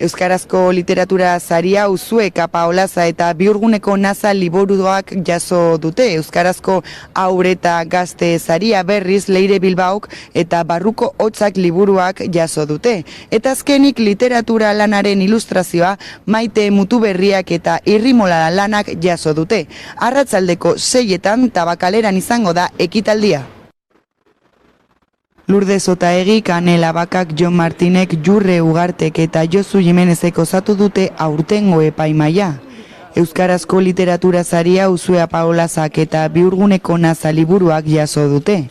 Euskarazko literatura saria Uzue Kapa Olaza eta Biurguneko Naza liburuak jaso dute. Euskarazko haur eta gazte saria berriz Leire Bilbaok eta Barruko Hotzak liburuak jaso dute. Eta azkenik literatura lanaren ilustrazioa Maite Mutuberriak eta Irrimola lanak jaso dute. Arratsaldeko 6etan Tabakaleran izango da ekitaldia. Lourdes Otaegi, Kanela Bakak, Jon Martinek, Jurre Ugartek eta Josu Jimenezek osatu dute aurtengo epaimaia. Euskarazko literatura saria Uzue Paolazak eta Biurguneko Naza liburuak jaso dute.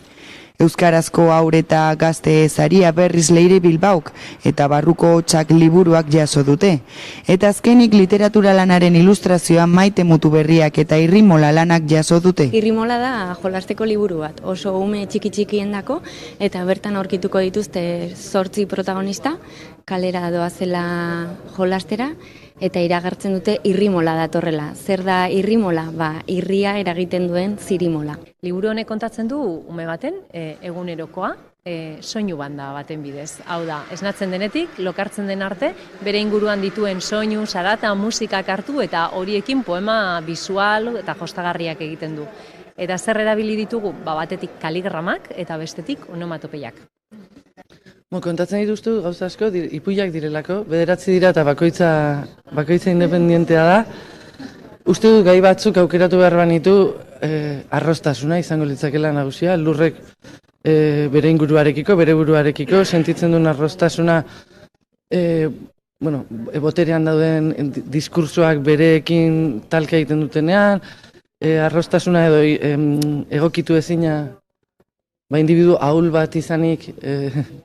Euskarazko haur eta gazte saria berriz Leire Bilbaok eta Barruko Hotzak liburuak jaso dute. Eta azkenik literatura lanaren ilustrazioa Maite Mutuberriak eta Irrimola lanak jaso dute. Irrimola da jolasteko liburu bat, oso ume txiki-txikiendako, eta bertan aurkituko dituzte 8 protagonista, kalera doazela jolastera, eta iragartzen dute irrimola datorrela. Zer da irrimola? Irria eragiten duen zirimola. Liburu honek kontatzen du ume baten egunerokoa soinu banda baten bidez. Hau da, esnatzen denetik, lokartzen den arte, bere inguruan dituen soinu, zarata, musikak hartu eta horiekin poema bisual eta jostagarriak egiten du. Eta zer erabili ditugu? Batetik kaligramak eta bestetik onomatopeiak. Kontatzen dituztu gauza asko, ipuiak direlako, 9 dira eta bakoitza independientea da. Uste dut gai batzuk aukeratu behar banitu arrostasuna izango litzakela nagusia, lurrek bere inguruarekiko, bere buruarekiko, sentitzen duen arrostasuna boterean dauden diskursoak bereekin talka egiten dutenean, arrostasuna edo egokitu ezina individu ahul bat izanik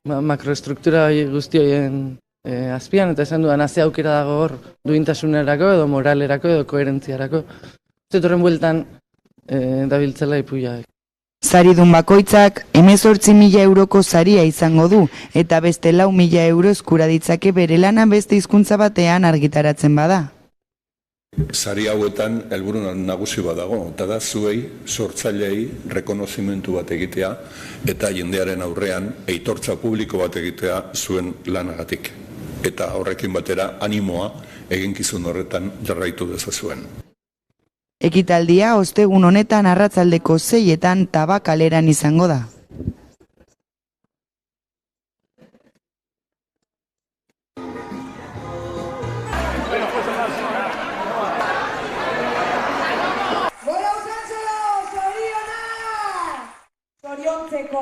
makroestruktura guzti horien azpian, eta esan duan, ze aukera dago hor duintasunerako edo moralerako edo koherentziarako. Zetorren bueltan dabiltzela ipuiak. Saridun bakoitzak 18.000 euroko saria izango du, eta beste 4.000 euro eskura ditzake bere lana beste hizkuntza batean argitaratzen bada. Sari hauetan helburu nagusi bat dago, eta da zuei, sortzailei, rekonozimentu bat egitea eta jendearen aurrean aitortza publiko bat egitea zuen lanagatik. Eta horrekin batera animoa eginkizun horretan jarraitu dezazuen. Ekitaldia ostegun honetan arratsaldeko 6etan Tabakaleran izango da. Zoriontzeko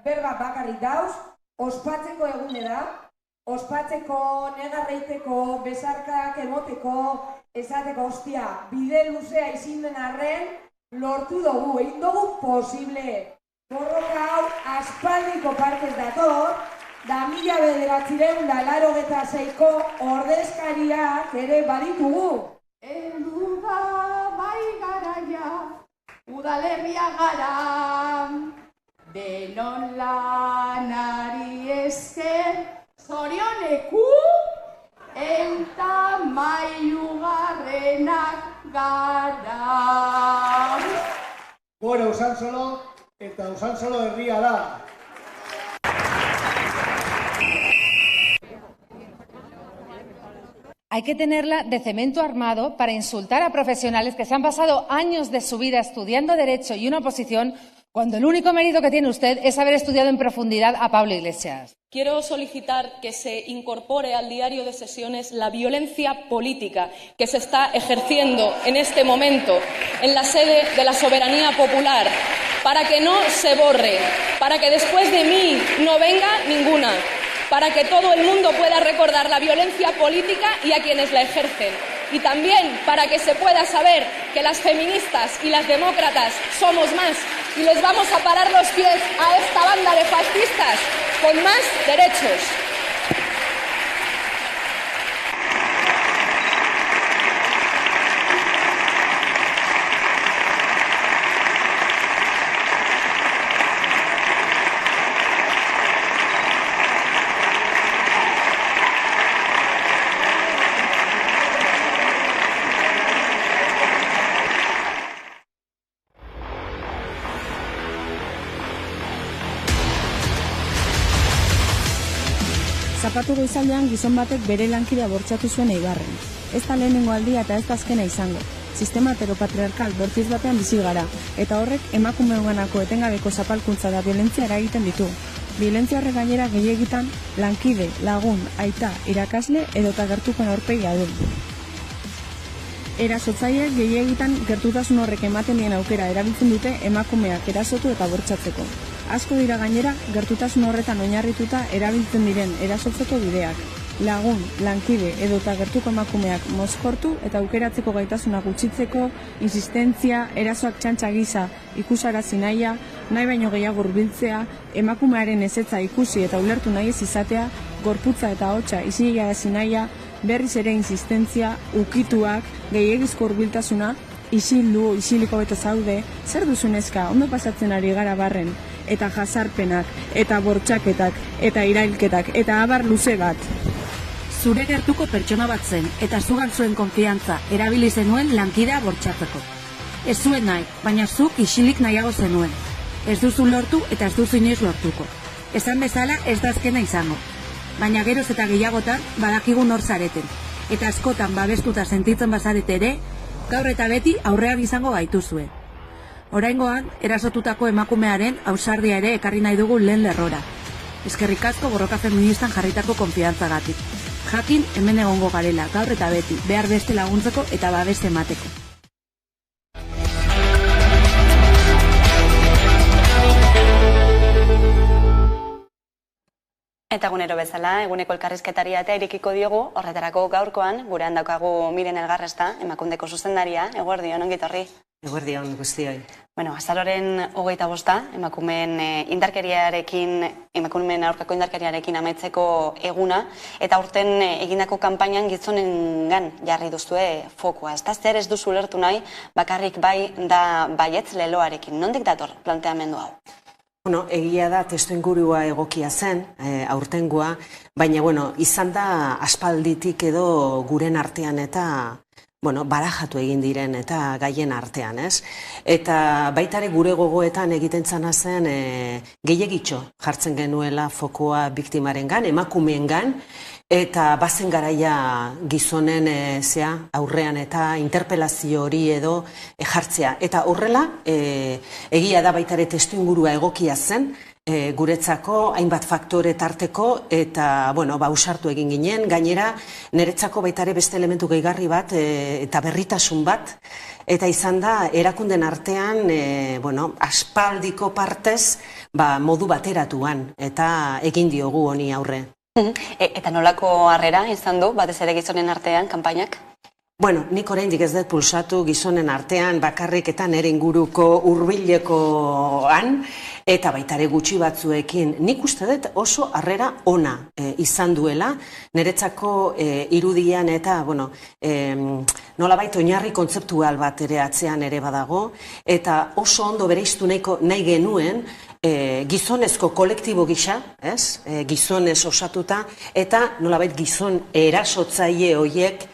berba bakarrik dauz, ospatzeko egunera, ospatzeko, negarreiteko, besarkak emoteko, esateko, ostia, bide luzea izin den arren, lortu dugu, egin dugu posible. Borroka hau aspaldiko partez dator, da 1986ko ordezkariak ere baditugu. Heldu da bai garaia, udalerria gara, denon lanari esker, zorioneku, eta mailugarrenak gara. Gora Usansolo eta Usansolo herria da. Hay que tenerla de cemento armado para insultar a profesionales que se han pasado años de su vida estudiando Derecho y una oposición, cuando el único mérito que tiene usted es haber estudiado en profundidad a Pablo Iglesias. Quiero solicitar que se incorpore al diario de sesiones la violencia política que se está ejerciendo en este momento en la sede de la soberanía popular, para que no se borre, para que después de mí no venga ninguna, para que todo el mundo pueda recordar la violencia política y a quienes la ejercen. Y también para que se pueda saber que las feministas y las demócratas somos más y les vamos a parar los pies a esta banda de fascistas con más derechos. Zapatu goizaldean gizon batek bere lankidea bortxatu zuen Eibarren. Ez da lehenengo aldia eta ez da azkena izango. Sistema heteropatriarkal bortitz batean bizi gara, eta horrek emakumeenganako etengabeko zapalkuntza da violentzia eragiten ditu. Violentzia horrek gainera gehiegitan lankide, lagun, aita, irakasle edota gertukoen aurpegia du. Erasotzaileek gehiegitan gertutasun horrek ematen dien aukera erabiltzen dute emakumeak erasotu eta bortxatzeko. Asko dira gainera gertutasun horretan oinarrituta erabiltzen diren erasotzeko bideak. Lagun, lankide edota gertuko emakumeak mozkortu eta aukeratzeko gaitasuna gutxitzeko, insistentzia, erasoak txantxa gisa ikusarazi nahia, nahi baino gehiago hurbiltzea, emakumearen ezetza ikusi eta ulertu nahi ez izatea, gorputza eta ahotsa isilarazi nahia, berriz ere insistentzia, ukituak, gehiegizko hurbiltasuna, isildu, isiliko beto zaude, zer duzunezka, ondo pasatzen ari gara barren, eta jazarpenak, eta bortxaketak, eta irailketak, eta abar luze bat. Zure gertuko pertsona bat zen, eta zugan zuen konfiantza erabili zenuen lankidea bortxatzeko. Ez zuen nahi, baina zuk isilik nahiago zenuen. Ez duzu lortu eta ez duzu inoiz lortuko. Esan bezala ez da azkena izango. Baina geroz eta gehiagotan badakigu nor zareten. Eta askotan babestuta sentitzen bazarete ere, gaur eta beti aurrean izango gaituzue. Oraingoan, erasotutako emakumearen ausardia ere ekarri nahi dugu lehen lerrora. Eskerrik asko borroka feministan jarritako konfiantzagatik. Jakin hemen egongo garela, gaur eta beti, behar beste laguntzeko eta babeste emateko. Eta egunero bezala, eguneko elkarrizketaria eta irekiko diogu, horretarako gaurkoan, gurean daukagu Miren Elgarresta, Emakundeko zuzendaria, eguerdion, ongi etorri. Eguerdion guztioi. Bueno, azaroren 25, emakumeen aurkako indarkeriarekin amaitzeko eguna, eta aurten egindako kanpainan gizonengan jarri duzue fokua. Zer ez duzu ulertu nahi, bakarrik bai da baietz leloarekin. Nondik dator planteamendu hau? Bueno, egia da testu ingurua egokia zen, aurtengoa, baina izan da aspalditik edo guren artean eta barajatu egin diren eta gaien artean, ez? Eta baitare gure gogoetan egiten zana zen gehiegitxo jartzen genuela fokoa biktimarengan, emakumeengan, eta bazen garaia gizonen aurrean eta interpelazio hori edo jartzea. Eta horrela, egia da baitare testu ingurua egokia zen, guretzako hainbat faktore tarteko eta usartu egin ginen, gainera niretzako baitare beste elementu gehigarri bat eta berritasun bat, eta izan da erakunden artean aspaldiko partez modu bateratuan eta egin diogu honi aurre. Eta nolako harrera izan du, batez ere gizonen artean, kanpainak? Nik oraindik ez dut pulsatu gizonen artean bakarrik eta nire inguruko hurbilekoan, eta baitare gutxi batzuekin. Nik uste dut oso harrera ona izan duela, niretzako irudian eta, nolabait oinarri kontzeptual bat ere atzean ere badago, eta oso ondo bereiztu nahi genuen, gizonezko kolektibo gisa, gizonez osatuta, eta nolabait gizon erasotzaile horiek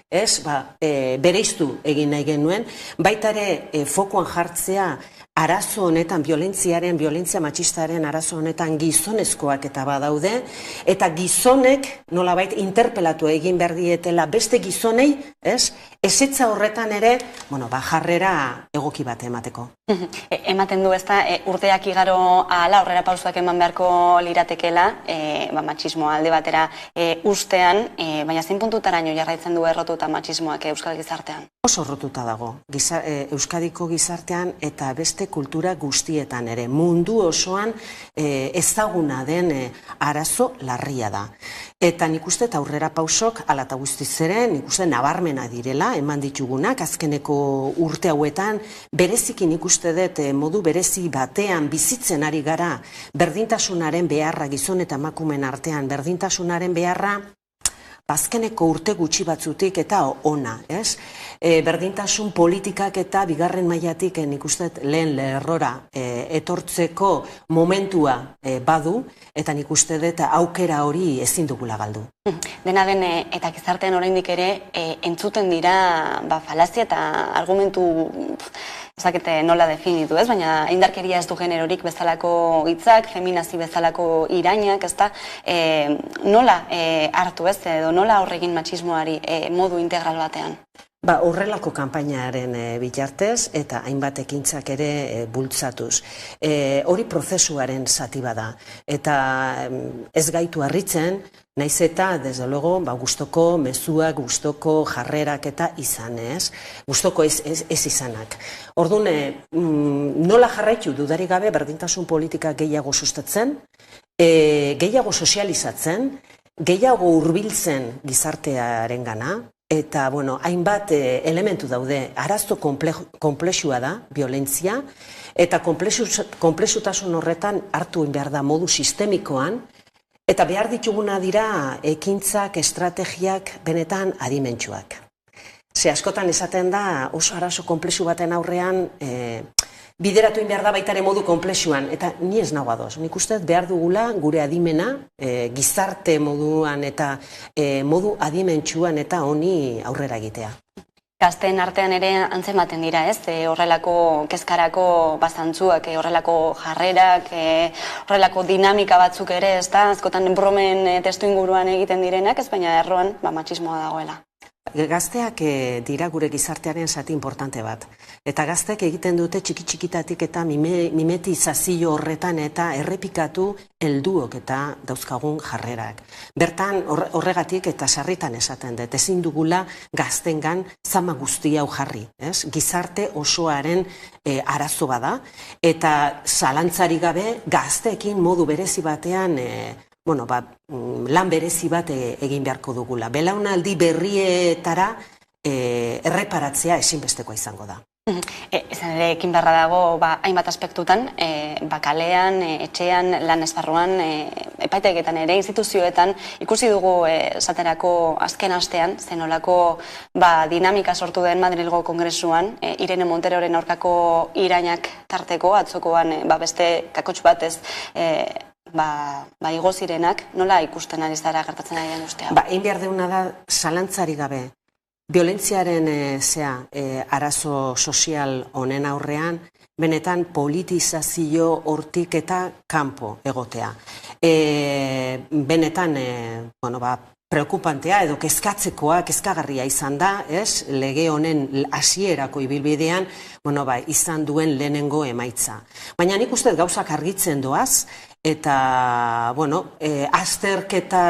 bereiztu egin nahi genuen, baitare fokuan jartzea arazo honetan, violentzia matxistaren arazo honetan gizonezkoak eta badaude, eta gizonek nolabait interpelatu egin behar dietela beste gizonei, ezetza horretan ere, jarrera egoki bat emateko. Ematen du ezta, urteak igaro ahala, aurrera pausuak eman beharko liratekela, matxismoa alde batera ustean, baina zein puntutaraino jarraitzen du errotuta matxismoak euskal gizartean? Oso errotuta dago, Euskadiko gizartean eta beste kultura guztietan ere, mundu osoan ezaguna den arazo larria da. Eta nik uste aurrera pausok, ala eta guztiz ere, nik uste nabarmena direla, eman ditugunak, azkeneko urte hauetan, bereziki nik uste dut modu berezi batean bizitzen ari gara, berdintasunaren beharra, gizon eta emakumeen artean, berdintasunaren beharra, azkeneko urte gutxi batzutik eta ona, ez? Berdintasun politikak eta bigarren mailatik nik uste lehen lerrora etortzeko momentua badu, eta nik uste dut aukera hori ezin dugula galdu. Dena den, eta gizartean oraindik ere entzuten dira falazia eta argumentu ezakete nola definitu, ez? Baina indarkeria ez du generorik bezalako hitzak, feminazi bezalako irainak, ezta? Nola hartu, ez? Edo nola aurre egin matxismoari modu integral batean? Horrelako kanpainaren bitartez eta hainbat ekintzak ere bultzatuz. Hori prozesuaren zati bada. Eta ez gaitu harritzen, naiz eta, desde luego, gustoko mezuak, gustoko jarrerak eta izan, ez? Gustoko ez izanak. Orduan, nola jarraitu dudarik gabe berdintasun politika gehiago sustatzen, gehiago sozializatzen, gehiago hurbiltzen gizartearen gana, eta, hainbat elementu daude, arazo konplexua da, violentzia, eta konplexutasun horretan hartu behar da modu sistemikoan, eta behar dituguna dira ekintzak, estrategiak, benetan adimentsuak. Ze askotan esaten da oso arazo konplexu baten aurrean bideratu behar da baitare modu konplexuan, eta ni ez nago ados. Nik uste behar dugula gure adimena, gizarte moduan eta modu adimentsuan eta honi aurrera egitea. Gazteen artean ere antzematen dira, ez? Horrelako kezkarako bazantzuak, horrelako jarrerak, horrelako dinamika batzuk ere, ez da? Azkotan bromen testu inguruan egiten direnak, ez baina erroan matxismoa dagoela. Gazteak dira gure gizartearen zati importante bat. Eta gazteak egiten dute txiki-txikitatik eta mimetizazio horretan eta errepikatu helduok eta dauzkagun jarrerak. Bertan horregatik eta sarritan esaten dut, ezin dugula gaztengan zama guztia hau jarri. Gizarte osoaren arazo bada eta zalantzarik gabe gazteekin modu berezi batean lan berezi bat egin beharko dugula. Belaunaldi berrietara erreparatzea ezinbestekoa izango da. Ezan ere, ekin beharra dago hainbat aspektutan, kalean, etxean, lan esparruan, epaiteketan ere, instituzioetan, ikusi dugu esaterako azken astean, zenolako dinamika sortu den Madrilgo Kongresuan, Irene Monteroren aurkako irainak tarteko, atzokoan beste kakotx batez, igo zirenak, nola ikusten ari zara gertatzen ari den ustea? Egin behar deuna da, zalantzari gabe, violentziaren arazo sozial honen aurrean, benetan politizazio hortik eta kanpo egotea. Benetan, preokupantea edo kezkatzekoa, kezkagarria izan da, lege honen hasierako ibilbidean, izan duen lehenengo emaitza. Baina nik uste gauzak argitzen doaz, eta,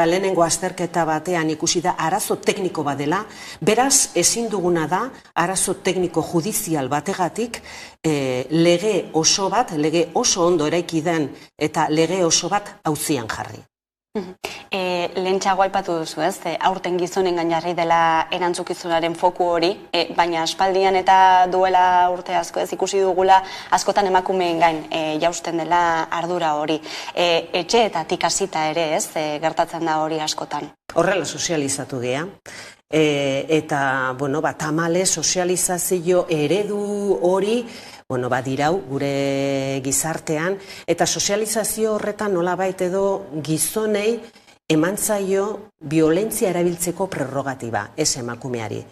lehenengo azterketa batean ikusi da arazo tekniko badela, beraz ezin duguna da arazo tekniko judizial bategatik lege oso bat, lege oso ondo eraiki den eta lege oso bat auzian jarri. Lehentxago aipatu duzu, ez? Aurten gizonen jarri dela erantzukizunaren foku hori, baina aspaldian eta duela urte asko ez ikusi dugula askotan emakumeen gain jausten dela ardura hori. Etxeetatik hasita ere, ez? Gertatzen da hori askotan. Horrela sozializatu gea. Eta, tamale sozializazio eredu hori dirau gure gizartean, eta sozializazio horretan nolabait edo gizonei eman zaio violentzia erabiltzeko prerrogatiba, ez emakumeari.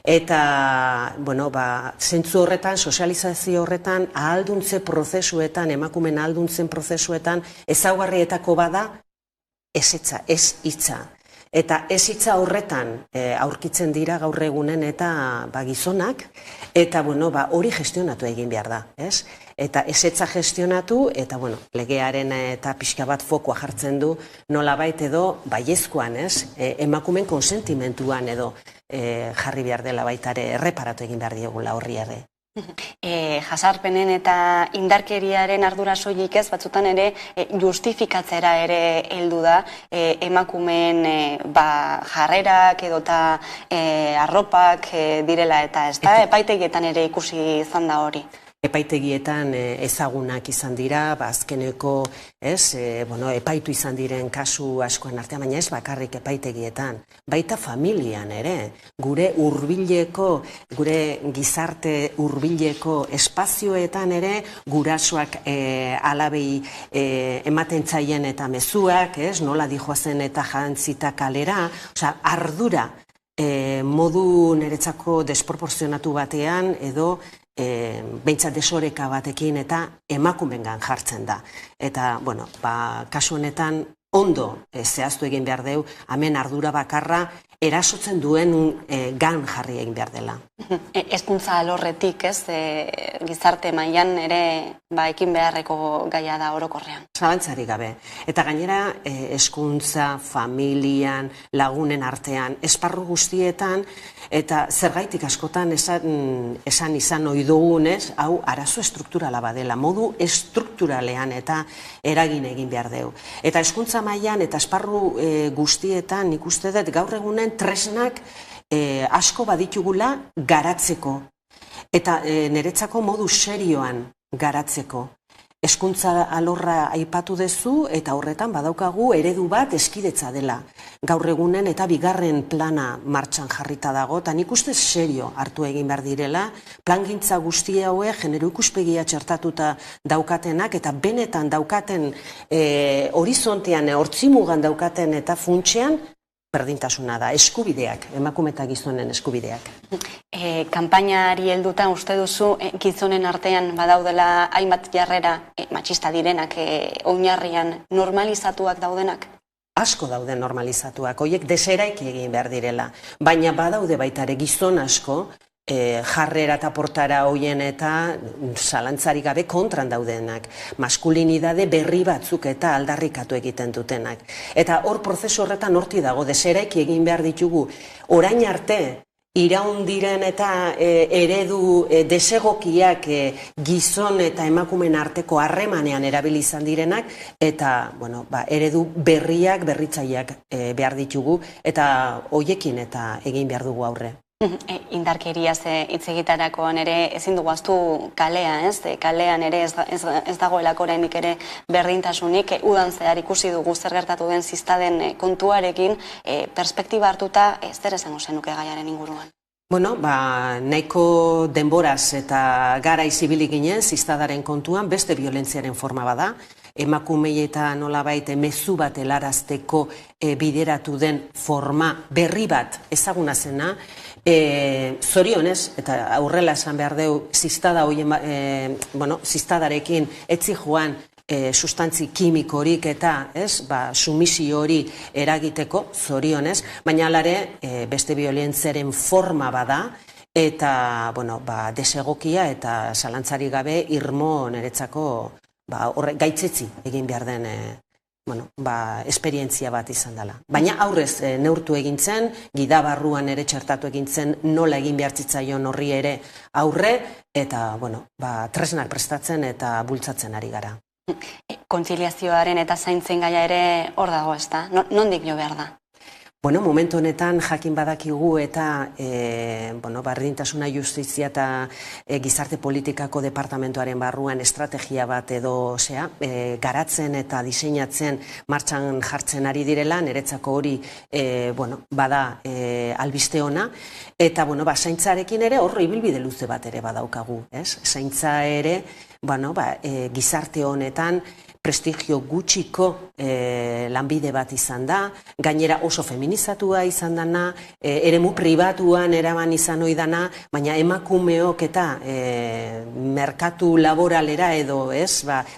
Eta, zentzu horretan, sozializazio horretan, ahalduntze prozesuetan, emakumen ahalduntzen prozesuetan, ezaugarrietako bada, ez hitza. Eta ez hitza horretan aurkitzen dira gaur egunen eta gizonak, eta hori gestionatu egin behar da. Eta ez hitza gestionatu, eta legearen eta pixka bat fokua jartzen du nolabait edo baiezkoan, emakumen konsentimentuan edo jarri behar dela baitare erreparatu egin behar diogula horri ere. Jasarpenen eta indarkeriaren ardura soilik ez, batzutan ere justifikatzera ere heldu da emakumeen jarrerak edota arropak direla eta ez da, epaitegietan ere ikusi izan da hori. epaitegietan ezagunak izan dira, azkeneko epaitu izan diren kasu askoen artean, baina ez bakarrik epaitegietan, baita familian ere, gure hurbileko, gure gizarte hurbileko espazioetan ere, gurasoak alabei ematen zaien eta mezuak, nola dijoazen eta jantzita kalera, ardura modu niretzako desproporzionatu batean edo behintzat desoreka batekin eta emakumengan jartzen da. Eta, kasu honetan ondo zehaztu egin behar deu, hemen ardura bakarra erasotzen duen gan jarri egin behar dela. Hezkuntza alorretik, gizarte mailan ere ekin beharreko gaia da orokorrean. Zalantzari gabe. Eta gainera, hezkuntza, familian, lagunen artean, esparru guztietan, eta zergaitik askotan esan izan ohi dugunez, hau arazo estrukturala badela, modu estrukturalean eta eragin egin behar deu. Eta hezkuntza mailan eta esparru guztietan nik uste dut gaur egunen tresnak asko baditugula garatzeko. Eta niretzako modu serioan garatzeko. Hezkuntza alorra aipatu duzu eta horretan badaukagu eredu bat eskidetza dela. Gaur egunen eta bigarren plana martxan jarrita dago, eta nik uste serio hartu egin behar direla, plangintza guzti hauek genero ikuspegia txertatuta daukatenak eta benetan daukaten horizontean, hortzimugan daukaten eta funtsean, berdintasuna da, eskubideak, emakume eta gizonen eskubideak. Kanpainari helduta uste duzu gizonen artean badaudela hainbat jarrera matxista direnak oinarrian normalizatuak daudenak? Asko daude normalizatuak, horiek deseraiki egin behar direla, baina badaude baitare gizon asko, jarrera eta portara hoien eta zalantzarik gabe kontran daudenak. Maskulinidade berri batzuk eta aldarrikatu egiten dutenak. Eta hor prozesu horretan horti dago, deseraiki egin behar ditugu. Orain arte, iraun diren eta eredu desegokiak gizon eta emakumen arteko harremanean erabili izan direnak, eta eredu berriak, berritzaileak behar ditugu, eta hoiekin eta egin behar dugu aurre. Indarkeriaz hitz egiterakoan ere ezin dugu ahaztu kalea, kalean ere ez dagoelako oraindik ere berdintasunik, udan zehar ikusi dugu zer gertatu den ziztaden kontuarekin, perspektiba hartuta zer esango zenuke gaiaren inguruan? Nahiko denboraz eta gara izibili ginen ziztadaren kontuan beste violentziaren forma bada, emakumei eta nolabait mezu bat helarazteko bideratu den forma berri bat ezaguna zena, zorionez, eta aurrela esan behar deu, ziztadarekin etzi joan sustantzi kimikorik eta sumisio hori eragiteko, zorionez, baina alare beste violentziaren forma bada, eta desegokia eta zalantzari gabe irmo niretzako gaitzetzi egin behar den esperientzia bat izan dela. Baina aurrez neurtu egin zen, gidabarruan ere txertatu egin zen, nola egin behar zitzaion horri ere aurre, eta tresnak prestatzen eta bultzatzen ari gara. Kontziliazioaren eta zaintzen gaia ere hor dago, ezta? Nondik jo behar da? Momentu honetan jakin badakigu eta berdintasuna, justizia eta gizarte politikako departamentoaren barruan estrategia bat edo garatzen eta diseinatzen martxan jartzen ari direla, niretzako hori bada albiste ona, eta zaintzarekin ere horro ibilbide luze bat ere badaukagu, zaintza ere gizarte honetan prestigio gutxiko lanbide bat izan da, gainera oso feminizatua izan dana, eremu pribatuan eraman izan ohi dana, baina emakumeok eta merkatu laboralera edo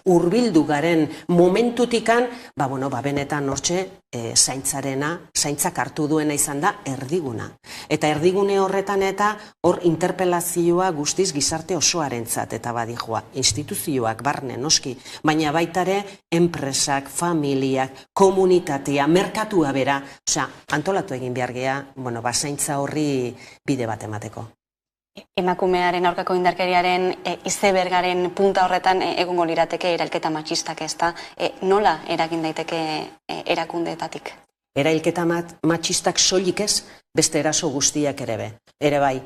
hurbildu garen momentutikan, benetan hortxe zaintzak hartu duena izan da erdiguna. Eta erdigune horretan eta hor interpelazioa guztiz gizarte osoarentzat eta badijua, instituzioak barne noski, baina baitare enpresak, familiak, komunitatea, merkatua bera, antolatu egin behar gea, zaintza horri bide bat emateko. Emakumearen aurkako indarkeriaren izebergaren punta horretan egongo lirateke erailketa matxistak, ezta? Nola eragin daiteke erakundeetatik? Erailketa matxistak soilik ez, beste eraso guztiak ere bai.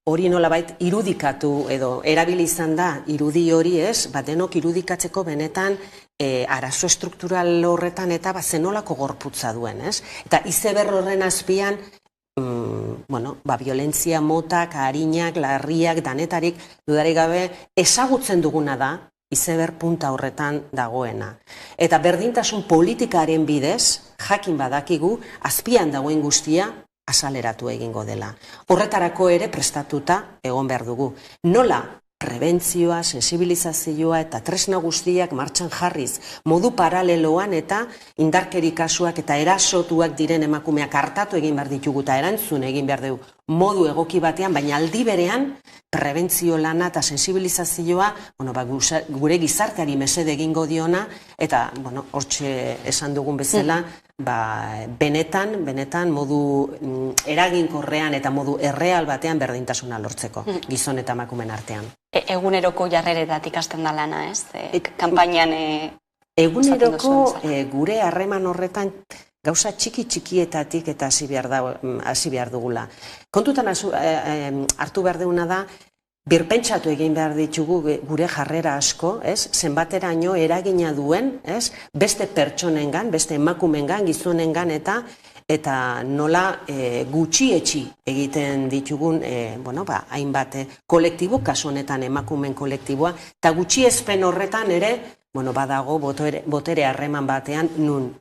hori nolabait irudikatu edo erabili izan da irudi hori denok irudikatzeko benetan arazo struktural horretan eta zenolako gorputza duen, Eta izeber horren azpian, violentzia motak, harinak, larriak, danetarik, dudarik gabe, ezagutzen duguna da, izeber punta horretan dagoena. Eta berdintasun politikaren bidez, jakin badakigu, azpian dagoen guztia, azaleratu egingo dela. Horretarako ere prestatuta egon behar dugu. Nola prebentzioa, sensibilizazioa eta tresna guztiak martxan jarriz, modu paraleloan eta indarkeri kasuak eta erasotuak diren emakumeak hartatu egin behar ditugu eta erantzun egin behar dugu modu egoki batean, baina aldi berean prebentzio lana eta sensibilizazioa gure gizarteari mesede egingo diona eta hortxe esan dugun bezala benetan modu eraginkorrean eta modu erreal batean berdintasuna lortzeko gizon eta emakumeen artean. Eguneroko jarreretatik hasten da lana, ez? Kanpainan... Eguneroko gure harreman horretan gauza txikietatik eta hasi behar dugula. Kontutan hartu behar duguna da, birpentsatu egin behar ditugu gure jarrera asko, zenbateraino eragina duen, beste pertsonengan, beste emakumengan, gizonengan eta nola gutxietsi egiten ditugun hainbat kolektibo, kasu honetan emakumen kolektiboa, eta gutxiespen horretan ere badago botere harreman batean nun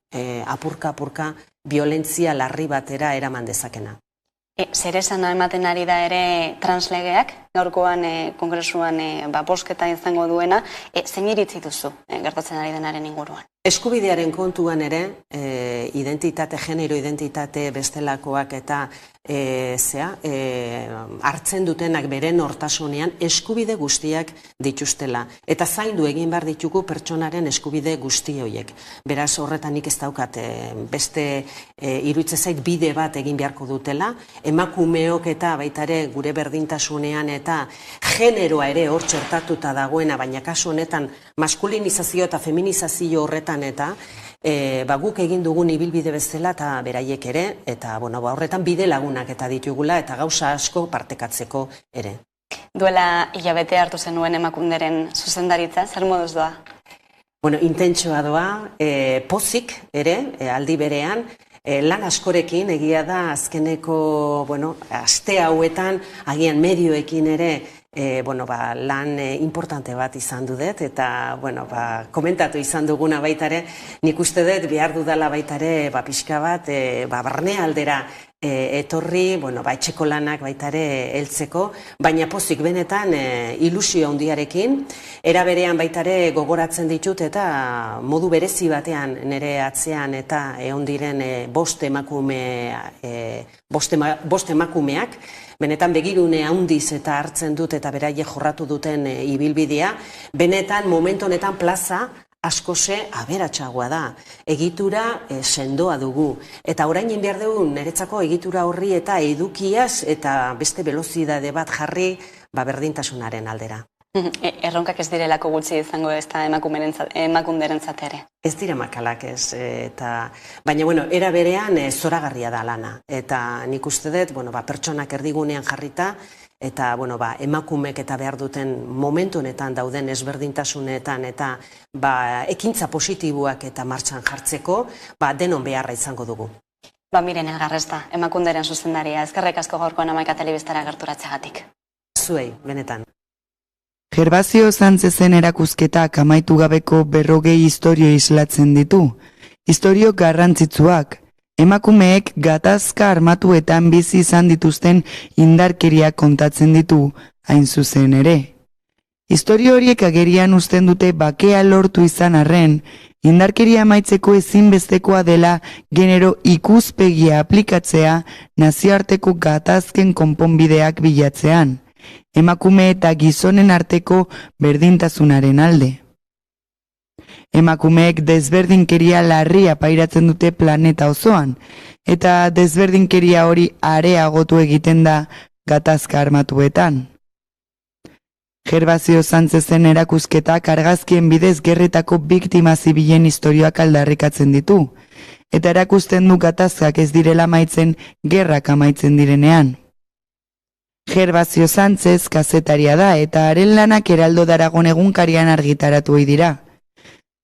apurka violentzia larri batera eraman dezakena. Zer esan ematen ari da ere translegeak, gaurkoan kongresuan bosketa izango duena, zein iritzi duzu gertatzen ari denaren inguruan? Eskubidearen kontuan ere, identitate, genero identitate bestelakoak eta hartzen dutenak beren hortasunean eskubide guztiak dituztela. Eta zaindu egin behar ditugu pertsonaren eskubide guzti horiek. Beraz horretan nik ez daukat beste iruditzen zait bide bat egin beharko dutela, emakumeok eta baitare gure berdintasunean eta generoa ere hor txertatuta dagoena, baina kasu honetan maskulinizazio eta feminizazio horretan eta guk egin dugun ibilbide bezala eta beraiek ere, eta horretan bide lagunak eta ditugula eta gauza asko partekatzeko ere. Duela hilabete hartu zenuen emakunderen zuzendaritza, zer moduz doa? Intentsoa doa, pozik ere, aldi berean, lan askorekin egia da azkeneko aste hauetan, agian medioekin ere, lan importante bat izan dudet eta komentatu izan duguna baitare, nik uste dut behar dudala baitare pixka bat barne aldera etorri, etxeko lanak baitare heltzeko, baina pozik benetan ilusio handiarekin, era berean baitare gogoratzen ditut eta modu berezi batean nire atzean eta egon diren bost emakumeak, benetan begirune handiz eta hartzen dut eta beraiek jorratu duten ibilbidea, benetan momentu honetan plaza askose aberatsagoa da. Egitura sendoa dugu. Eta orain behar dugu niretzako egitura horri eta edukiaz eta beste velozidade bat jarri berdintasunaren aldera. Erronkak ez direlako gutxi izango ez da emakunderentzat ere. Ez dira makalak ez, baina era berean zoragarria da lana. Eta nik uste dut, pertsonak erdigunean jarrita, eta emakumek eta behar duten momentu honetan dauden ezberdintasunetan eta ekintza positiboak eta martxan jartzeko, denon beharra izango dugu. Miren Elgarrezta, emakunderen zuzendaria, eskerrik asko gaurkoan Hamaika Telebistara gerturatzeagatik. Zuei, benetan. Gervasio Santzezen erakusketak amaitu gabeko 40 istorio islatzen ditu. Istorio garrantzitsuak, emakumeek gatazka armatuetan bizi izan dituzten indarkeriak kontatzen ditu, hain zuzen ere. Istorio horiek agerian uzten dute bakea lortu izan arren, indarkeria amaitzeko ezinbestekoa dela genero ikuspegia aplikatzea nazioarteko gatazken konponbideak bilatzean. Emakume eta gizonen arteko berdintasunaren alde. Emakumeek desberdinkeria larria pairatzen dute planeta osoan, eta desberdinkeria hori areagotu egiten da gatazka armatuetan. Gervasio Santzezen erakusketak argazkien bidez gerretako biktima zibilen istorioak aldarrikatzen ditu, eta erakusten du gatazkak ez direla amaitzen gerrak amaitzen direnean. Gervasio Sánchez kazetaria da eta haren lanak Heraldo de Aragon egunkarian argitaratu ohi dira.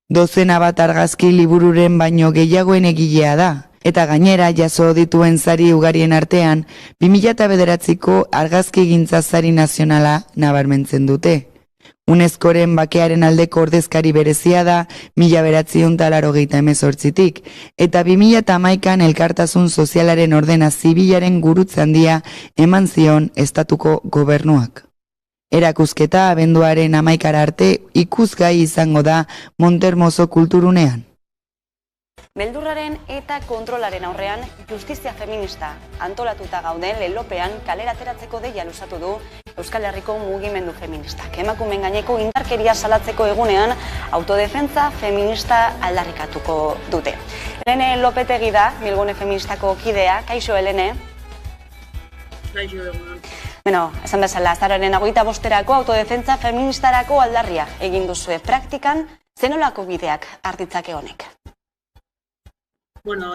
Dozena bat argazki libururen baino gehiagoen egilea da, eta gainera jaso dituen sari ugarien artean 2009ko argazkigintza sari nazionala nabarmentzen dute. UNESCO-ren bakearen aldeko ordezkari berezia da 1988tik, eta 2011an elkartasun sozialaren ordena zibilaren gurutze handia eman zion estatuko gobernuak. Erakusketa abenduaren 11 arte ikusgai izango da Montermoso kulturunean. Beldurraren eta kontrolaren aurrean justizia feminista antolatuta gauden lelopean kalera ateratzeko deia luzatu du Euskal Herriko mugimendu feministak. Emakumeen gaineko indarkeria salatzeko egunean autodefentza feminista aldarrikatuko dute. Helene Lopetegi da, Bilgune feministako kidea. Kaixo, Helene? Kaixo, egunon. Bueno, esan bezala, azaroaren 25erako autodefentza feministarako aldarria egin duzue praktikan, zenolako bideak hartitzake honek? Bueno,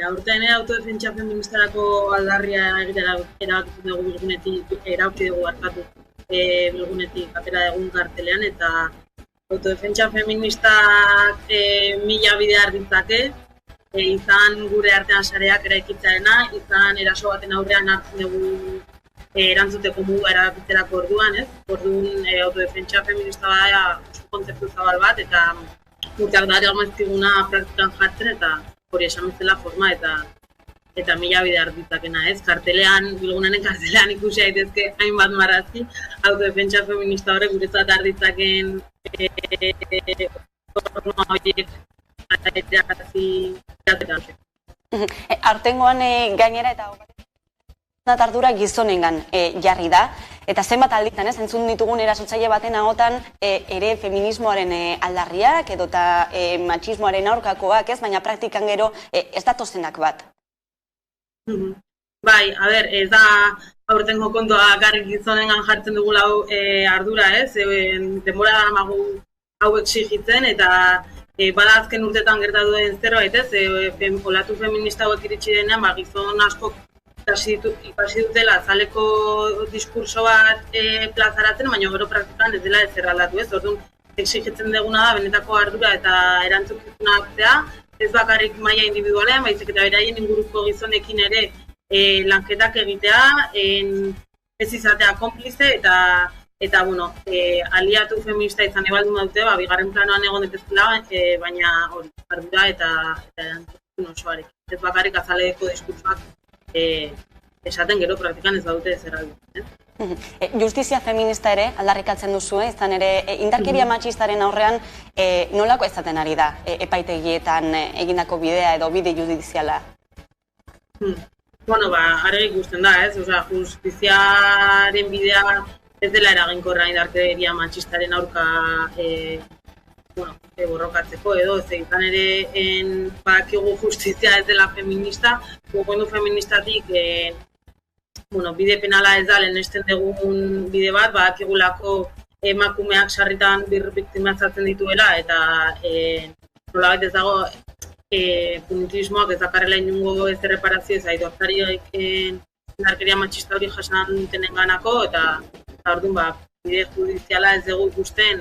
aurten autodefentsa feministarako aldarria egitera erabakitzen dugu Bilgunetik atera egun kartelean, eta autodefentsa feministak 1000 bide hartitzake, izan gure artean sareak eraikitzaena, izan eraso baten aurrean hartzen dugu erantzuteko mugua erabakitzerako orduan, ez? Orduan autodefentsa feminista bada kontzeptu zabal bat, eta urteak da gamaztiguna praktikan jartzen, eta hori esan bezala forma eta 1000 bide hartitzakena, ez? Kartelean, Bilgunenen kartelean ikusi daitezke hainbat marrazki, autodefentsa feminista horrek guretzat hartitzaken forma horiek Aurtengoan gainera eta ardura gizonengan jarri da, eta zenbat alditan entzun ditugun erasotzaile baten ahotan ere feminismoaren aldarriak edota matxismoaren aurkakoak, ez, baina praktikan gero ez datozenak bat. Bai, a ber, ez da aurtengo kontua garrik gizonengan jartzen dugula ardura, ez, denbora daramagu hau exigitzen, eta bada azken urtetan gertatu den zerbait, ez, olatu feminista hauek iritsi denean, gizon asko ikasi dutela zaleko diskurso bat plazaratzen, baina gero praktikan ez dela ezer aldatu, ez? Orduan, exigitzen duguna da benetako ardura eta erantzukizuna hartzea, ez bakarrik maila individualean, baizik eta beraien inguruko gizonekin ere lanketak egitea, ez izatea konplize eta bueno, aliatu feminista izan ebaldun dute, bigarren planoan egon detezkela, baina hori, ardura eta erantzukizun osoarekin. Ez bakarrik azaleko diskursoak esaten gero praktikan ez baute zer aldu. Justizia feminista ere aldarrikatzen duzu, izan ere indarkeria matxistaren aurrean nolako ezaten ari da epaitegietan egindako bidea edo bide judiziala? Bueno, are ikusten da, ez? Osea, justiziaren bidea ez dela eraginkorra indarkeria matxistaren aurka borrokatzeko edo, ez izan ere badakigu justizia ez dela feminista, mugimendu feministatik bide penala ez da lehenesten dugun bide bat, badakigulako emakumeak sarritan biktimazatzen dituela, eta nolabait ez dago punitivismoak ez dakarrela inungo ez erreparazio ez aitortzariak indarkeria matxista hori jasan dutenen ganako, eta orduan bide judiziala ez dugu ikusten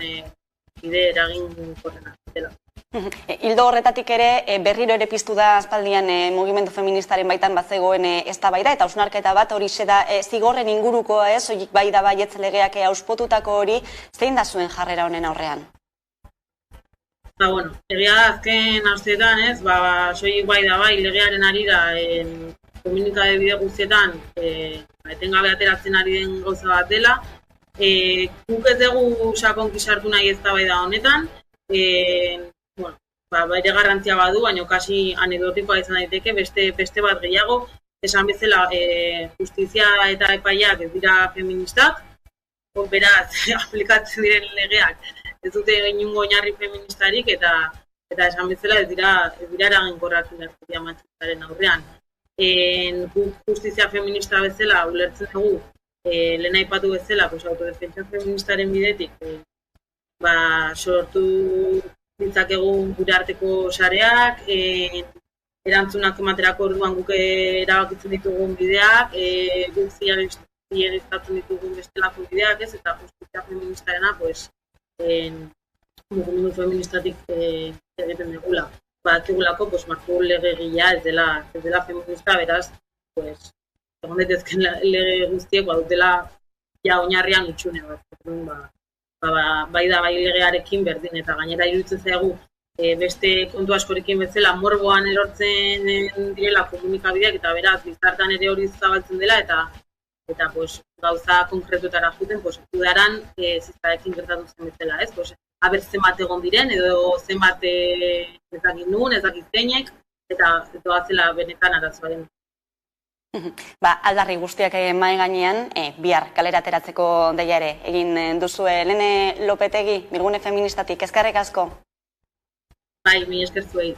bide eragin korrena dela. Hildo horretatik ere berriro ere piztu da aspaldian mugimendu feministaren baitan bazegoen eztabaida eta hausnarketa bat horixe da zigorren ingurukoa, ez, soilik bai da baietz legeak auspotutako hori, zein da zuen jarrera honen aurrean? Bueno, egia da azken asteetan, ez, soilik bai da bai legearen arira komunikade bide guztietan etengabe ateratzen ari den gauza bat dela. Guk ez dugu sakonki sartu nahi eztabaida honetan, bere garrantzia badu, baina kasi anekdotikoa izan daiteke, beste bat gehiago, esan bezala justizia eta epaiak ez dira feministak, beraz, aplikatzen diren legeak ez dute inungo oinarri feministarik, eta esan bezala ez dira eraginkorrak indarkeria matxistaren aurrean. Justizia feminista bezala ulertzen dugu, lehen aipatu bezala, autodefentsa feministaren bidetik, sortu ditzakegu gure arteko sareak, erantzunak ematerako orduan guk erabakitzen ditugun bideak, guk egiztatzen ditugun bestelako bideak ez, eta justizia feministarena, mugimendu feministatik egiten dugula. Badakigulako, marko legegilea ez dela feminista, beraz, egon daitezken lege guztiek dutela oinarrian utxune bat. Bai da bai legearekin berdin, eta gainera iruditzen zaigu beste kontu askorekin bezala morboan erortzen direla komunikabideak, eta beraz, bizartan ere hori zabaltzen dela, eta gauza konkretuetara juten, udaran zizkarekin gertatu zen bezala, ez? Aber zenbat egon diren, edo zenbat ezakit nun, ezakit zeinek, eta doazela benetan arazoaren. Aldarri guztiak mahai gainean, bihar kalera ateratzeko deia ere egin duzue. Helene Lopetegi, Bilgune Feministatik, eskerrik asko. Bai, mi esker zuei.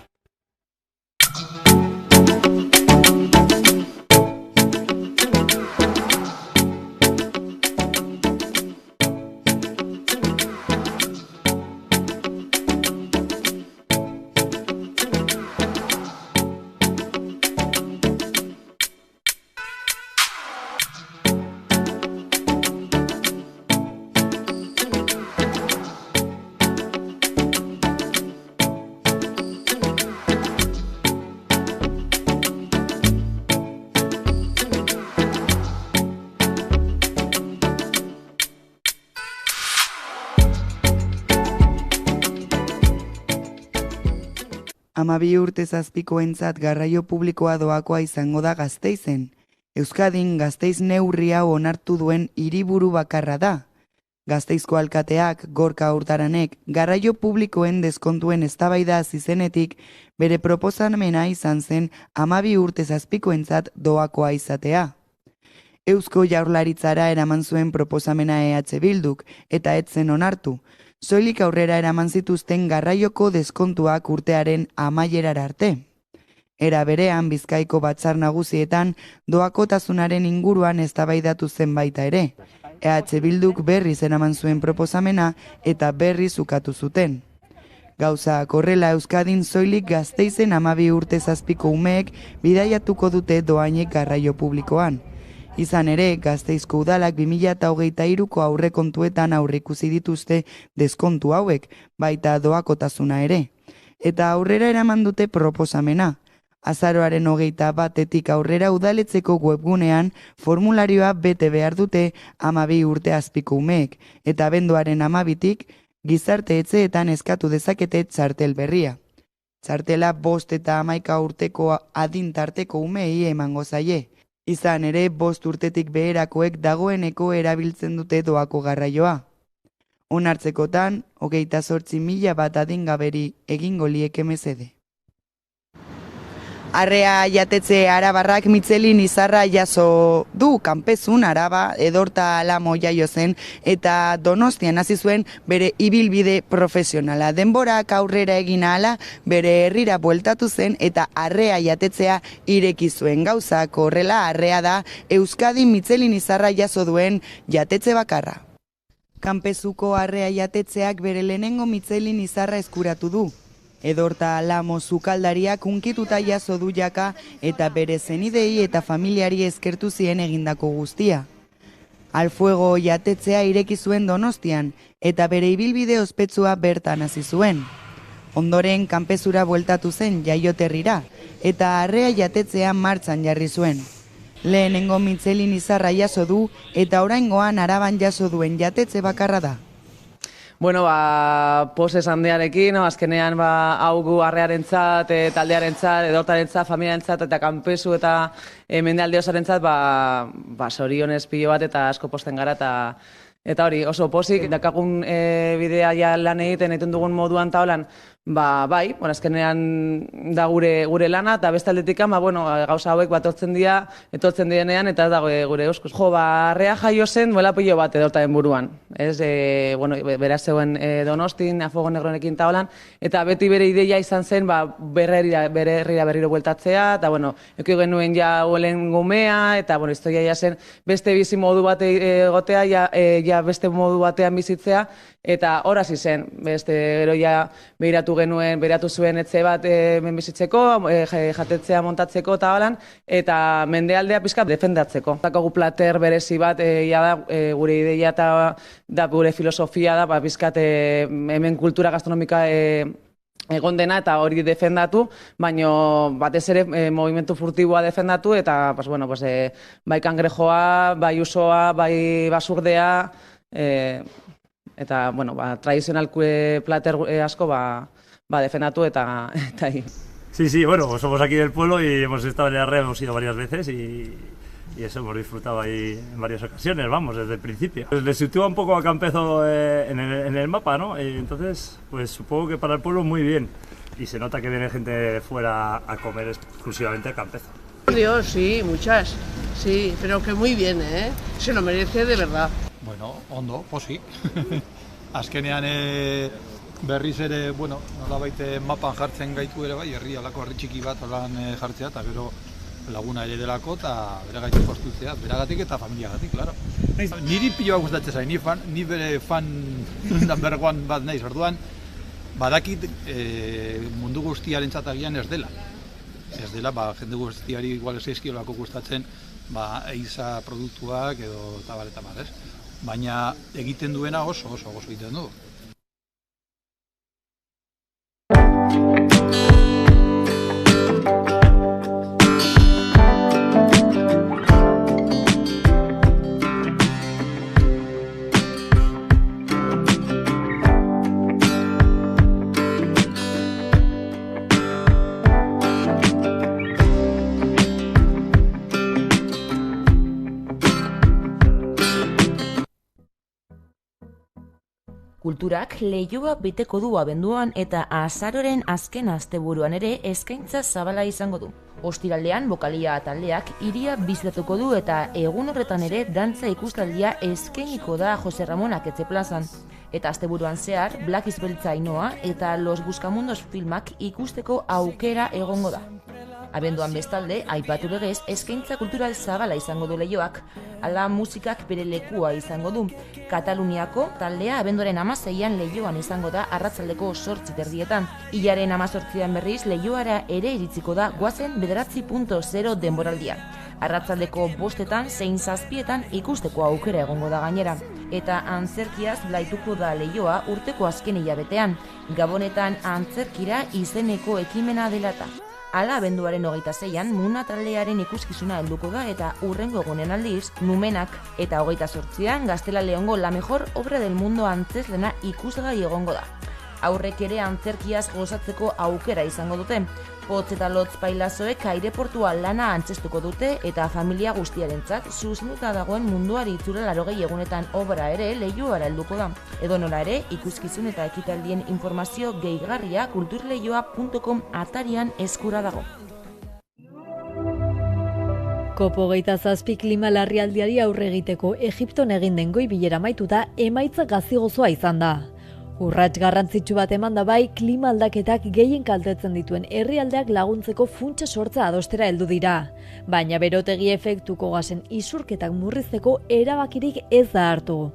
Amabi urte zazpikoentzat garraio publikoa doakoa izango da Gasteizen. Euskadin Gasteiz neurri hau onartu duen hiriburu bakarra da. Gasteizko alkateak, Gorka Hurtaranek, garraio publikoen deskontuen eztabaida hasi zenetik bere proposamena izan zen 12 urte zazpikoentzat doakoa izatea. Eusko Jaurlaritzara eraman zuen proposamena EH Bilduk eta ez zen onartu. Soilik aurrera eraman zituzten garraioko deskontuak urtearen amaierara arte. Era berean Bizkaiko batzar nagusietan doakotasunaren inguruan eztabaidatu zen baita ere. EH Bilduk berriz eraman zuen proposamena eta berriz ukatu zuten. Gauzak horrela Euskadin soilik Gasteizen 12 urte zazpiko umeek bidaiatuko dute dohainek garraio publikoan. Izan ere, Gasteizko udalak 2023ko aurrekontuetan aurreikusi dituzte deskontu hauek, baita doakotasuna ere. Eta aurrera eraman dute proposamena. Azaroaren 21etik aurrera udaletzeko webgunean formularioa bete behar dute 12 urte azpiko umeek, eta abenduaren 12tik gizarte etxeetan eskatu dezakete txartel berria. Txartela 5 eta 11 urteko adintarteko umeei emango zaie. Izan ere, 5 urtetik beherakoek dagoeneko erabiltzen dute doako garraioa. Onartzekotan, 28.000 bat adingaberi egingo lieke mesede. Arrea jatetxe arabarrak Mitzelin izarra jaso du, Kanpezun Araba edorta Alamo jaio zen eta Donostian hasi zuen bere ibilbide profesionala. Denborak aurrera egin ahala bere herrira bueltatu zen eta arrea jatetzea ireki zuen. Gauzak horrela, arrea da Euskadin Mitzelin izarra jaso duen jatetxe bakarra. Kanpezuko arrea jatetzeak bere lehenengo Mitzelin izarra eskuratu du. Edorta Alamo sukaldariak unkituta jaso du jaka eta bere zenidei eta familiari eskertu zien egindako guztia. Alfuego jatetzea ireki zuen Donostian eta bere ibilbide ospetsua bertan hasi zuen. Ondoren Kanpezura bueltatu zen jaioterrira eta arrea jatetzea martxan jarri zuen. Lehenengo Mitzelin izarra jaso du eta oraingoan Araban jaso duen jatetxe bakarra da. Bueno, poses handiarekin, azkenean hau gu arrearentzat, taldearentzat, edortarentzat, familiarentzat eta kanpezu eta mendealde osarentzat sorionez pilo bat eta asko posten gara eta hori oso posik. Dakagun bidea ja lan egiten dugun moduan eta holan, bai, azkenean da gure lana eta beste aldetik gauza hauek etortzen direnean eta ez dago gure euskuz. Arrea jaio zen duela pilo bat edortaren buruan. Beraz zeuen Donostin, Afuego Negronekin eta holan, eta beti bere ideia izan zen bere herrira berriro bueltatzea, eta eki genuen ja huelen gumea, eta historia ja zen beste bizi modu bat egotea, ja beste modu batean bizitzea, eta hor hasi zen, gero ja behiratu beratu zuen etxe bat bizitzeko, jatetzea montatzeko eta balan, eta mendealdea pizkat defendatzeko. Daukagu plater berezi bat, gure ideia eta gure filosofia da, pizkat hemen kultura gastronomika egon dena eta hori defendatu, baina batez ere movimentu furtiboa defendatu eta bai kangrejoa, bai usoa, bai basurdea, eta tradizional plater asko defendatu eta Sí, bueno, somos aquí del pueblo y hemos estado en Larrea, hemos ido varias veces y eso hemos disfrutado ahí en varias ocasiones, vamos, desde el principio. Le sitúa un poco a Campezo en el mapa, ¿no? Y entonces, pues supongo que para el pueblo muy bien. Y se nota que viene gente de fuera a comer exclusivamente a Campezo. Dios, sí, muchas. Sí, pero que muy bien, ¿eh? Se lo merece de verdad. Bueno, ondo, posi. Azkenean berriz ere, bueno, nolabait mapan jartzen gaitu ere bai, herri alako herri txiki bat olan jartzea, eta gero laguna ere delako, eta bere gaitu postutzea, beragatik eta familiagatik, claro. Niri piloa gustatzen zain, ni bere fan number one bat naiz, orduan, badakit mundu guztiaren txatagian ez dela. Ez dela, jende guztiari igual ez eskiolako gustatzen, eiza produktuak edo tabar, ez? Baina egiten duena oso egiten du. Kulturak Leioa beteko du abenduan eta azaroren azken asteburuan ere eskaintza zabala izango du. Ostiraldean bokalia taldeak hiria bizitatuko du eta egun horretan ere dantza ikustaldia eskainiko da Jose Ramon Aketxe plazan. Eta asteburuan zehar Black Beltza Ainoa eta Los Buscamundos filmak ikusteko aukera egongo da. Abenduan bestalde, aipatu legez, eskaintza kultural zabala izango du Leioak, ala musikak bere lekua izango du. Kataluniako taldea abenduaren 16an Leioan izango da arratsaldeko 8:30. Hilaren 18an berriz Leioara ere iritziko da goazen 9.0 denboraldia. Arratsaldeko 5etan zein 7etan ikusteko aukera egongo da gainera. Eta antzerkiaz blaituko da Leioa urteko azken hilabetean. Gabonetan antzerkira izeneko ekimena delata. Hala abenduaren 26an Muna taldearen ikuskizuna helduko da eta hurrengo egunen aldiz Numenak eta 28an Gaztela Leongo La Mejor Obra del Mundo antzeslena ikusgai egongo da. Aurrek ere antzerkiaz gozatzeko aukera izango dute. Potz eta Lotz pailazoek aireportua lana antzestuko dute eta familia guztiarentzat zuzenduta dagoen munduari itzura 80 egunetan obra ere Leioara helduko da. Edonola ere, ikuskizun eta ekitaldien informazio gehigarria kulturleioa.com atarian eskura dago. COP27 klima larrialdiari aurre egiteko Egipton egin den goi bilera amaituta emaitza gazigozoa izan da. Urrats garrantzitsu bat eman da bai klima aldaketak gehien kaltetzen dituen herrialdeak laguntzeko funtsa sortza adostera heldu dira. Baina berotegi efektuko gasen isurketak murrizteko erabakirik ez da hartu.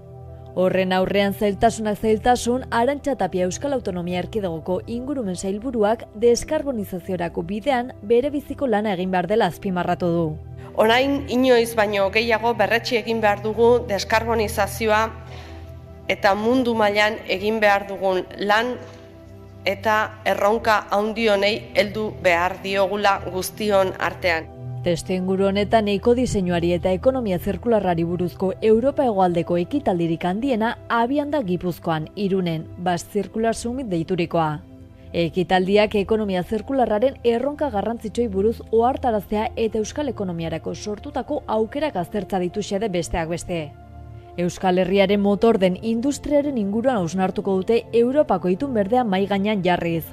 Horren aurrean zailtasun, Arantxa Tapia Euskal Autonomia Erkidegoko ingurumen sailburuak deskarbonizaziorako bidean bere biziko lana egin behar dela azpimarratu du. Orain inoiz baino gehiago berretsi egin behar dugu deskarbonizazioa eta mundu mailan egin behar dugun lan eta erronka handi honei heldu behar diogula guztion artean. Testuinguru honetan ekodiseinuari eta ekonomia zirkularrari buruzko Europa hegoaldeko ekitaldirik handiena abian da Gipuzkoan, Irunen, Basque Circular Summit deiturikoa. Ekitaldiak ekonomia zirkularraren erronka garrantzitsuei buruz ohartaraztea eta euskal ekonomiarako sortutako aukerak aztertza ditu xede besteak beste. Euskal Herriaren motor den industriaren inguruan hausnartuko dute Europako itun berdea mahai gainean jarriz.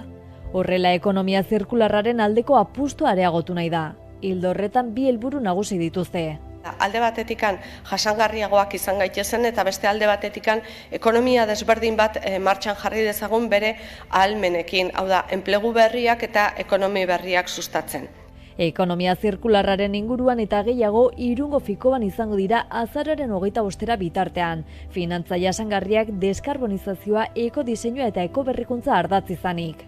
Horrela ekonomia zirkularraren aldeko apustua areagotu nahi da. Ildo horretan bi helburu nagusi dituzte. Alde batetikan jasangarriagoak izan gaitezen eta beste alde batetikan ekonomia desberdin bat martxan jarri dezagun bere ahalmenekin, hau da, enplegu berriak eta ekonomi berriak sustatzen. Ekonomia zirkularraren inguruan eta gehiago Irungo Fikoban izango dira azaroaren 25 bitartean. Finantza jasangarriak, deskarbonizazioa, ekodiseinua eta ekoberrikuntza ardatz izanik.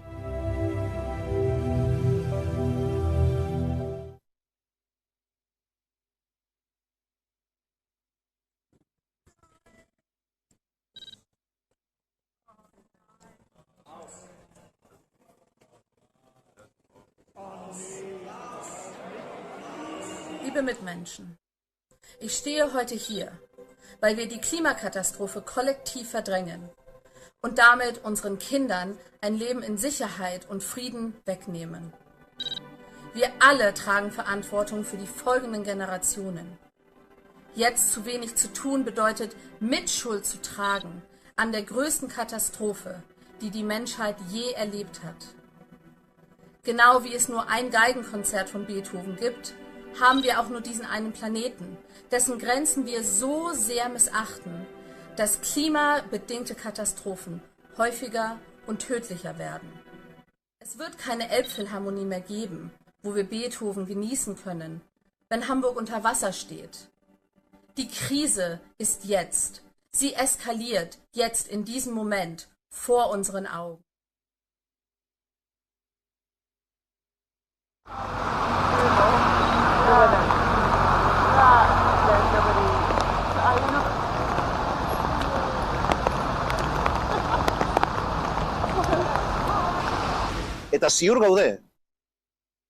Liebe Mitmenschen, ich stehe heute hier, weil wir die Klimakatastrophe kollektiv verdrängen und damit unseren Kindern ein Leben in Sicherheit und Frieden wegnehmen. Wir alle tragen Verantwortung für die folgenden Generationen. Jetzt zu wenig zu tun bedeutet, Mitschuld zu tragen an der größten Katastrophe, die die Menschheit je erlebt hat. Genau wie es nur ein Geigenkonzert von Beethoven gibt, haben wir auch nur diesen einen Planeten, dessen Grenzen wir so sehr missachten, dass klimabedingte Katastrophen häufiger und tödlicher werden. Es wird keine Elbphilharmonie mehr geben, wo wir Beethoven genießen können, wenn Hamburg unter Wasser steht. Die Krise ist jetzt. Sie eskaliert jetzt in diesem Moment vor unseren Augen. Eta ziur gaude,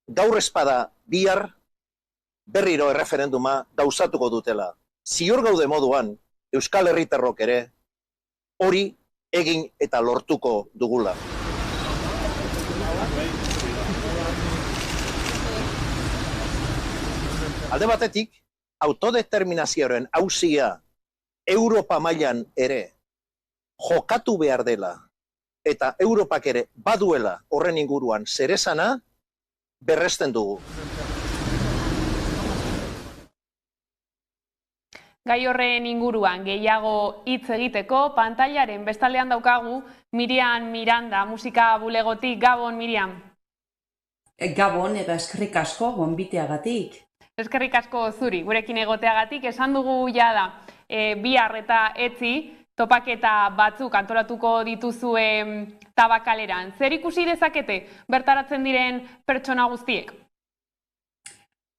gaur espada bihar berriro erreferenduma gauzatuko dutela. Ziur gaude moduan, Euskal Herritarrok ere, hori egin eta lortuko dugula. Alde batetik, autodeterminazioaren auzia Europa mailan ere jokatu behar dela eta Europak ere baduela horren inguruan zeresana berresten dugu. Gai horren inguruan gehiago hitz egiteko, pantailaren bestaldean daukagu Miriam Miranda, musika bulegotik. Gabon, Miriam. Gabon, eta eskerrik asko gonbiteagatik. Eskerrik asko zuri, gurekin egoteagatik. Esan dugu jada, bihar eta etzi, topaketa batzuk antolatuko dituzue Tabakaleran. Zer ikusi dezakete bertaratzen diren pertsona guztiek?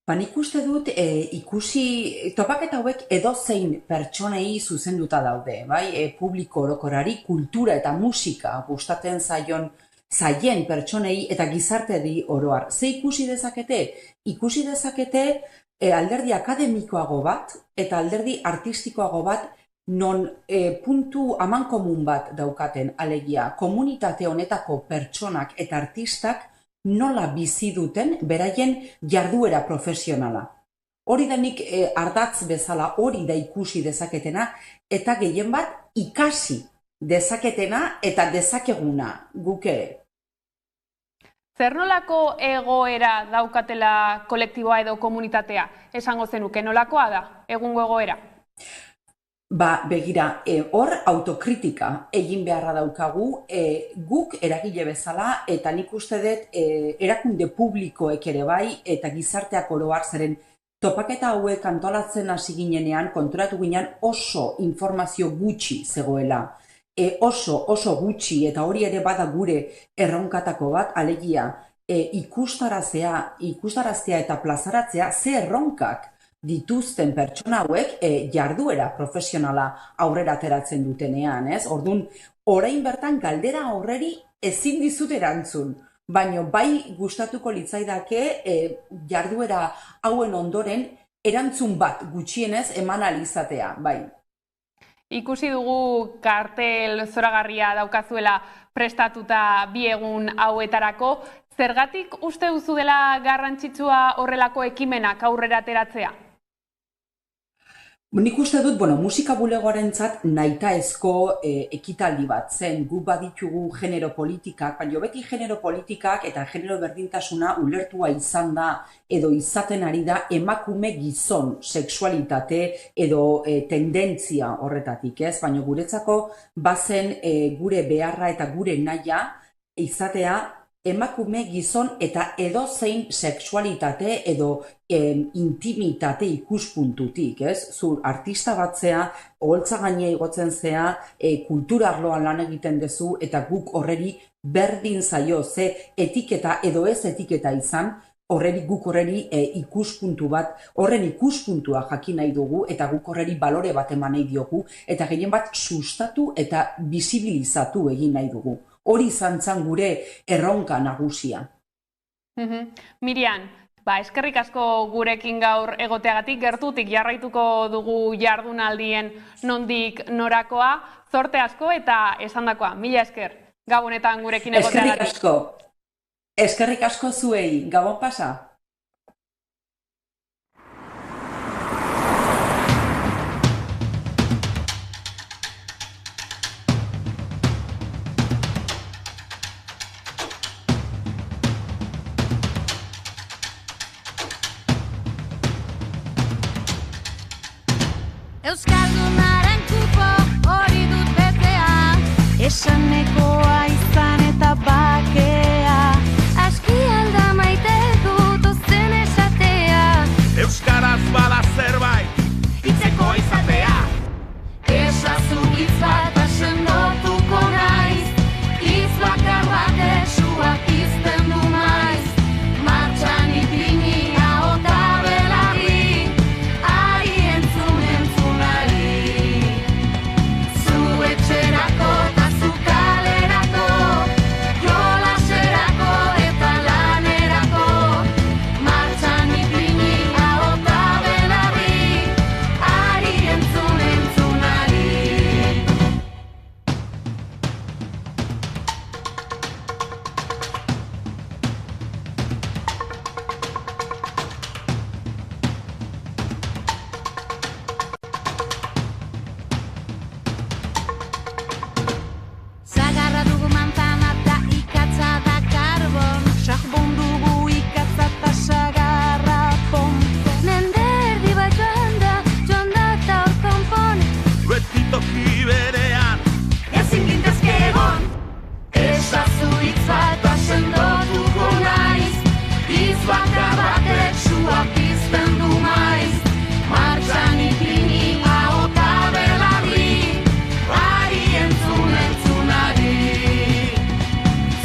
Nik uste dut ikusi topaketa hauek edozein pertsonei zuzenduta daude, bai? Publiko orokorari, kultura eta musika gustatzen zaien pertsonei eta gizarteari oroar. Ze ikusi dezakete? Ikusi dezakete alderdi akademikoago bat eta alderdi artistikoago bat non puntu amankomun bat daukaten, alegia komunitate honetako pertsonak eta artistak nola bizi duten beraien jarduera profesionala. Hori da nik ardatz bezala hori da ikusi dezaketena eta gehien bat ikasi dezaketena eta dezakeguna guk ere. Zer nolako egoera daukatela kolektiboa edo komunitatea? Esango zenuke, nolakoa da egungo egoera? Begira, hor autokritika egin beharra daukagu, guk eragile bezala, eta nik uste dut erakunde publikoek ere bai, eta gizarteak oroar zeren topaketa hauek antolatzen hasi ginenean, konturatu ginean oso informazio gutxi zegoela. Oso gutxi, eta hori ere bada gure erronkatako bat, alegia, ikustaraztea eta plazaratzea ze erronkak dituzten pertsona hauek jarduera profesionala aurrera ateratzen dutenean, ez? Orduan, orain bertan galdera horreri ezin dizut erantzun, baina bai gustatuko litzaidake jarduera hauen ondoren erantzun bat gutxienez eman ahal izatea, bai. Ikusi dugu kartel zoragarria daukazuela prestatuta bi egun hauetarako. Zergatik uste duzu dela garrantzitsua horrelako ekimenak aurrera ateratzea? Nik uste dut, musika bulegoarentzat nahitaezko ekitaldi bat zen, gu baditugu genero politikak, baina beti genero politikak eta genero berdintasuna ulertua izan da edo izaten ari da emakume gizon sexualitate edo tendentzia horretatik, ez? Baina guretzako bazen gure beharra eta gure nahia izatea emakume gizon eta edozein sexualitate edo intimitate ikuspuntutik, ez? Zur artista batzea, oholtza gainea igotzen zea, kultura arloan lan egiten duzu eta guk horreri berdin zaio, ze etiketa edo ez etiketa izan, guk horreri ikuspuntu bat, horren ikuspuntua jakin nahi dugu eta guk horreri balore bat eman nahi diogu eta gehien bat sustatu eta bisibilizatu egin nahi dugu. Hori izan zen gure erronka nagusia. Miriam, Eskerrik asko gurekin gaur egoteagatik, gertutik jarraituko dugu jardunaldien nondik norakoa, zorte asko eta esandakoa. Mila esker, Gabonetan gurekin egoteagatik. Eskerrik asko zuei, Gabon pasa. Euskaldunaren kupo hori dut betea, esanekoa izan eta bakea, aski alda maite dut ozen esatea. Euskaraz bada zerbait, hitzeko izatea. Esazu hitz bat asendotuko naiz, hitz bakar batek suak izten du maiz, martxan ipini ahota belarri, ari entzunari. Zu etxerako eta zu kalerako, jolaserako eta lanerako, martxan ipini ahota belarri, ari entzunari. Zagarra dugu manzana eta ikatza da karbon, sakbon dugu ikatza eta zagarra ponpon. Mende erdi bat joan da eta hor konpon. Beti toki berean, Ezin gintezke egon, esazu hitz bat asendotuko naiz, hitz bakar batek suak izten du maiz, martxan ipini ahota belarri, ari entzunari.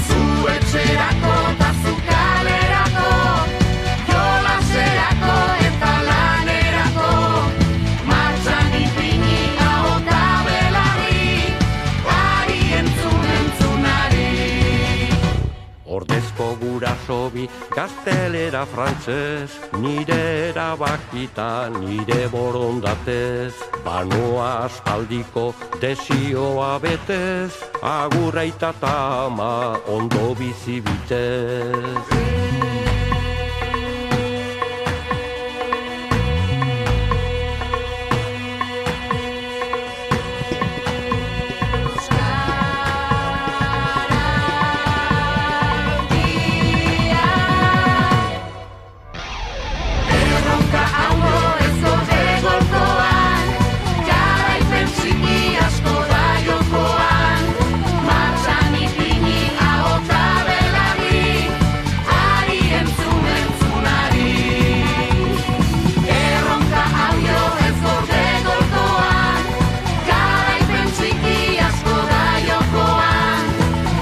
Zu etxerako eta zu kalerako, jolaserako eta lanerako, martxan ipini ahota belarri, ari entzunari. Ordezko gurasobi gaztelera frantzez, nire erabakita, nire borondatez, banoa aspaldiko desioa betez, agurra aita ta ama ondo bizi bitez. Erronka haugo ez gorde golkoan, jarraipen txiki asko da jokoan, martxan ipini ahota belarri, ari entzunari. Erronka haugo ez gorde golkoan, jarraipen txiki asko da jokoan,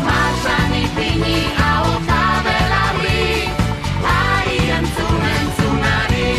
martxan ipini ahota belarri, ari entzunari.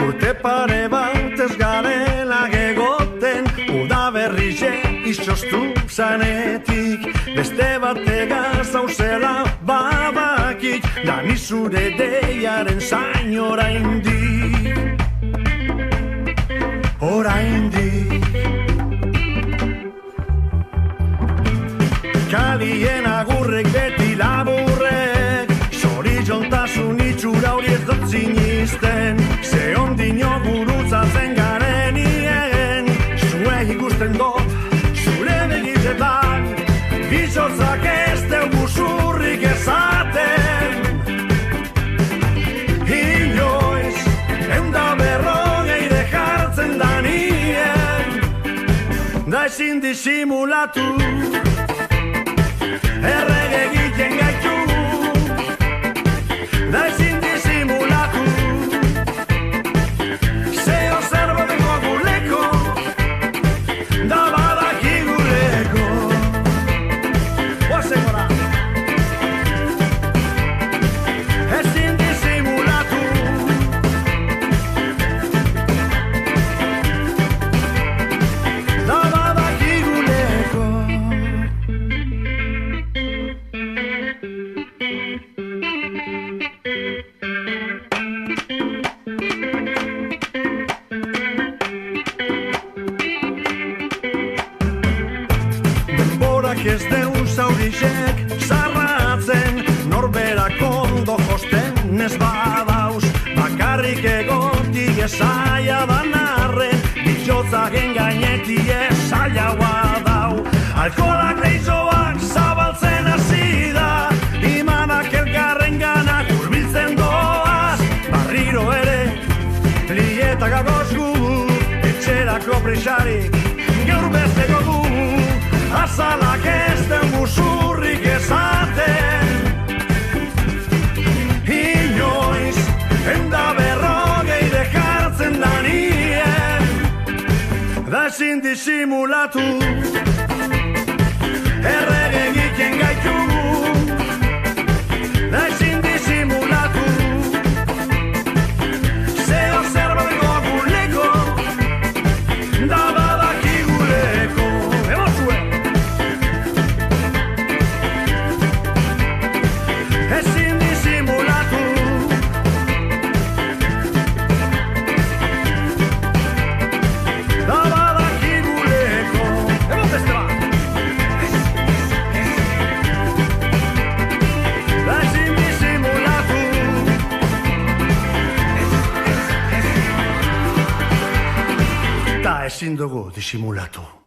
urte pare bat ez garela gegoten, udaberrize izoztu zanetik, beste bategaz zauzela babakik, da ni zure deiaren zain oraindik, oraindik. Kalien agurrek beti laburrek, zorizontasun itxura hori ez dut zinisten, ze ondino gurutzatzen garenien, zue ikusten dut, zure begitzetan, bizotzak ez dugu zurrik ezaten. Inoiz, eunda berrogeire jartzen da nien, da ezin disimulatu, errege egiten gaitu, da ezin Inork ez deu zaurizek zarratzen, norberak ondo josten ez badauz, bakarrik egotik ezaia banarren, bitxotzagen gainetik ezaiagoa dau. Alkoholak leitzoak zabaltzen hasi da, imanak elkarren ganak hurbiltzen doaz, barriro ere, lietak agoz gu, etxerako prisarik, gaur besteko gu, azalak ez den musurrik ezaten. Inoiz, enda berrogeide jartzen da nien, da ezin disimulatu, errege egiten gaitu, da ezin disimulatu, zeo zerbait goguleko, da badakiguleko. Emozue! Ezin disimulatu, da badakiguleko. Emozeste bat! Da ezin disimulatu, da ezin dugu disimulatu.